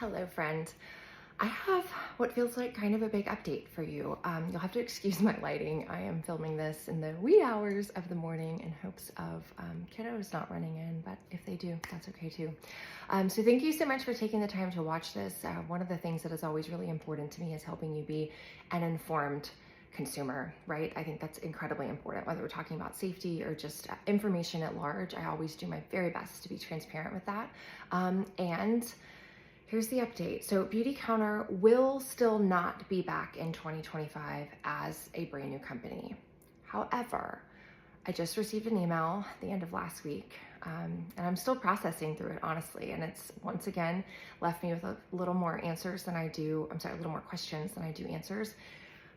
Hello, friend. I have what feels like kind of a big update for you. You'll have to excuse my lighting. I am filming this in the wee hours of the morning in hopes of kiddos not running in, but if they do, that's okay too. So thank you so much for taking the time to watch this. One of the things that is always really important to me is helping you be an informed consumer, right? I think that's incredibly important, whether we're talking about safety or just information at large. I always do my very best to be transparent with that. And here's the update. So Beautycounter will still not be back in 2025 as a brand new company. However, I just received an email at the end of last week, and I'm still processing through it, honestly. And it's once again left me with a little more questions than I do answers.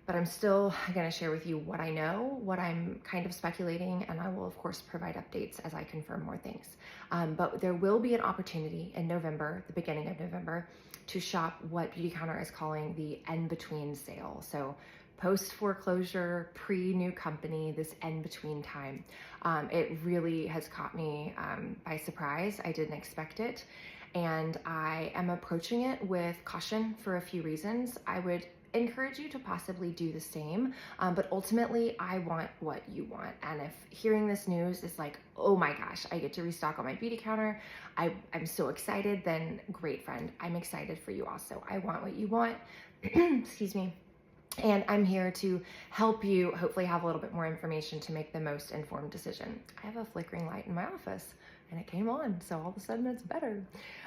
But I'm still gonna share with you what I know, what I'm kind of speculating, and I will of course provide updates as I confirm more things. But there will be an opportunity in November, the beginning of November, to shop what Beautycounter is calling the in-between sale. So post-foreclosure, pre-new company, this in-between time. It really has caught me by surprise. I didn't expect it. And I am approaching it with caution for a few reasons. I would encourage you to possibly do the same, but ultimately I want what you want. And if hearing this news is like, oh my gosh, I get to restock on my Beautycounter, I'm so excited, then great, friend. I'm excited for you also. I want what you want. Excuse me. And I'm here to help you hopefully have a little bit more information to make the most informed decision. I have a flickering light in my office and it came on, so all of a sudden it's better.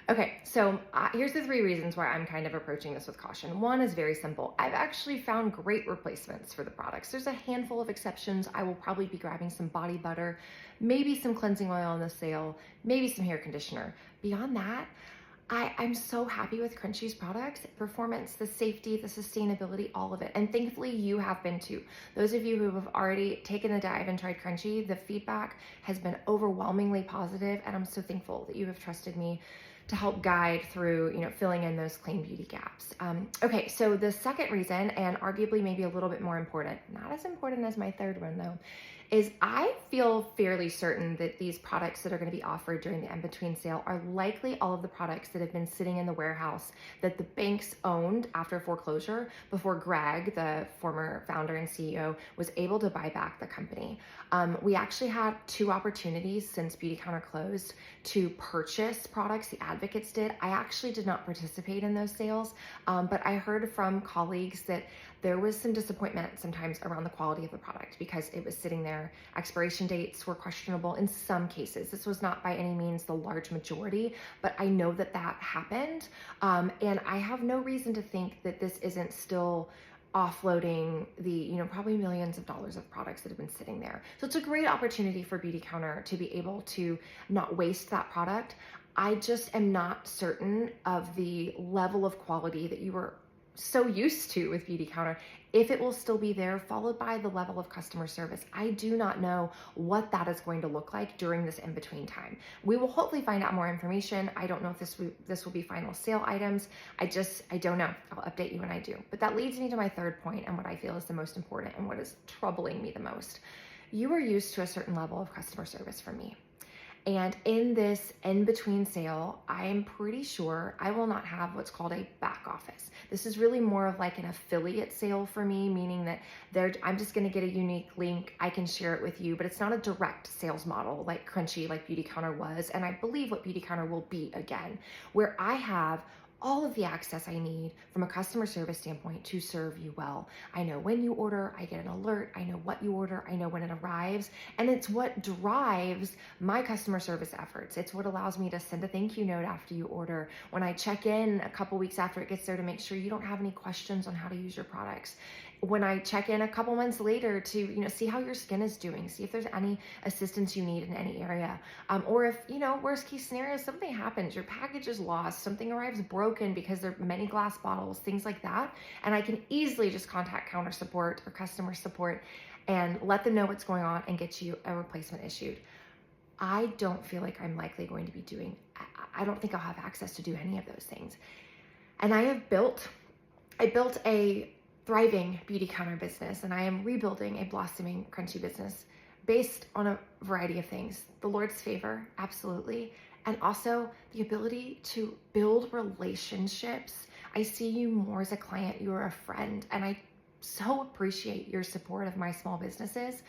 Okay, so here's the 3 reasons why I'm kind of approaching this with caution. One is very simple. I've actually found great replacements for the products. There's a handful of exceptions. I will probably be grabbing some body butter, maybe some cleansing oil on the sale, maybe some hair conditioner. Beyond that, I'm so happy with Crunchi's products, performance, the safety, the sustainability, all of it. And thankfully you have been too. Those of you who have already taken the dive and tried Crunchi, the feedback has been overwhelmingly positive, and I'm so thankful that you have trusted me to help guide through, filling in those clean beauty gaps. Okay, so the second reason, and arguably maybe a little bit more important, not as important as my third one though, is I feel fairly certain that these products that are going to be offered during the in-between sale are likely all of the products that have been sitting in the warehouse that the banks owned after foreclosure before Greg, the former founder and CEO, was able to buy back the company. We actually had 2 opportunities since Beautycounter closed to purchase products. The advocates did. I actually did not participate in those sales, but I heard from colleagues that there was some disappointment sometimes around the quality of the product because it was sitting there. Expiration dates were questionable in some cases. This was not by any means the large majority, but I know that that happened. And I have no reason to think that this isn't still offloading the, probably millions of dollars of products that have been sitting there. So it's a great opportunity for Beautycounter to be able to not waste that product. I just am not certain of the level of quality that you were so used to with Beautycounter, if it will still be there, followed by the level of customer service. I do not know what that is going to look like during this in-between time. We will hopefully find out more information. I don't know if this will be final sale items. I don't know. I'll update you when I do. But that leads me to my third point and what I feel is the most important and what is troubling me the most. You are used to a certain level of customer service from me. And in this in-between sale, I'm pretty sure I will not have what's called a back office. This is really more of like an affiliate sale for me, meaning that I'm just gonna get a unique link, I can share it with you, but it's not a direct sales model like Crunchi, like Beautycounter was, and I believe what Beautycounter will be again, where I have all of the access I need from a customer service standpoint to serve you well. I know when you order, I get an alert, I know what you order, I know when it arrives, and it's what drives my customer service efforts. It's what allows me to send a thank you note after you order, when I check in a couple weeks after it gets there to make sure you don't have any questions on how to use your products. When I check in a couple months later to, see how your skin is doing, see if there's any assistance you need in any area. Or if, worst case scenario, something happens, your package is lost, something arrives broken because there are many glass bottles, things like that. And I can easily just contact counter support or customer support and let them know what's going on and get you a replacement issued. I don't feel like I'm likely going to be I don't think I'll have access to do any of those things. And I built a thriving Beautycounter business, and I am rebuilding a blossoming Crunchi business based on a variety of things. The Lord's favor, absolutely, and also the ability to build relationships. I see you more as a client, you're a friend, and I so appreciate your support of my small businesses.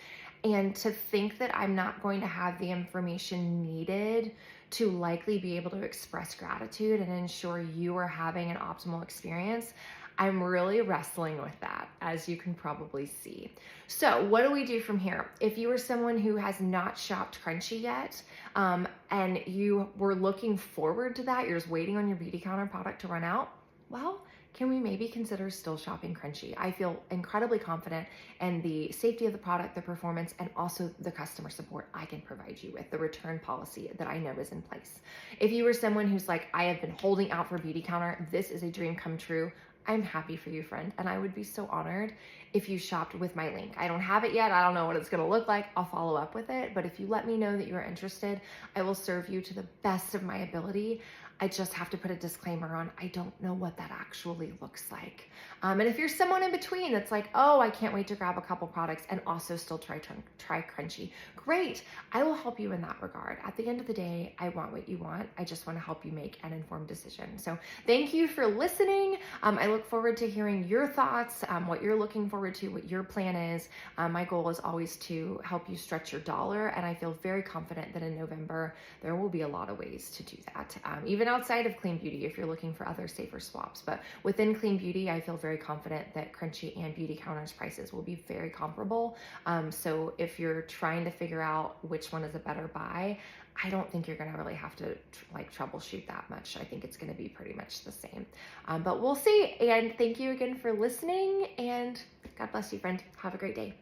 And to think that I'm not going to have the information needed to likely be able to express gratitude and ensure you are having an optimal experience, I'm really wrestling with that, as you can probably see. So what do we do from here? If you are someone who has not shopped Crunchi yet, and you were looking forward to that, you're just waiting on your Beautycounter product to run out, well, can we maybe consider still shopping Crunchi? I feel incredibly confident in the safety of the product, the performance, and also the customer support I can provide you with, the return policy that I know is in place. If you are someone who's like, I have been holding out for Beautycounter, this is a dream come true, I'm happy for you, friend, and I would be so honored if you shopped with my link. I don't have it yet. I don't know what it's gonna look like. I'll follow up with it, but if you let me know that you're interested, I will serve you to the best of my ability. I just have to put a disclaimer on, I don't know what that actually looks like. And if you're someone in between that's like, oh, I can't wait to grab a couple products and also still try Crunchi, great. I will help you in that regard. At the end of the day, I want what you want. I just want to help you make an informed decision. So thank you for listening. I look forward to hearing your thoughts, what you're looking forward to, what your plan is. My goal is always to help you stretch your dollar, and I feel very confident that in November, there will be a lot of ways to do that. Even outside of Clean Beauty, if you're looking for other safer swaps. But within Clean Beauty, I feel very confident that Crunchi and Beautycounter's prices will be very comparable. So if you're trying to figure out which one is a better buy, I don't think you're gonna really have to troubleshoot that much. I think it's gonna be pretty much the same. But we'll see. And thank you again for listening, and God bless you, friend. Have a great day.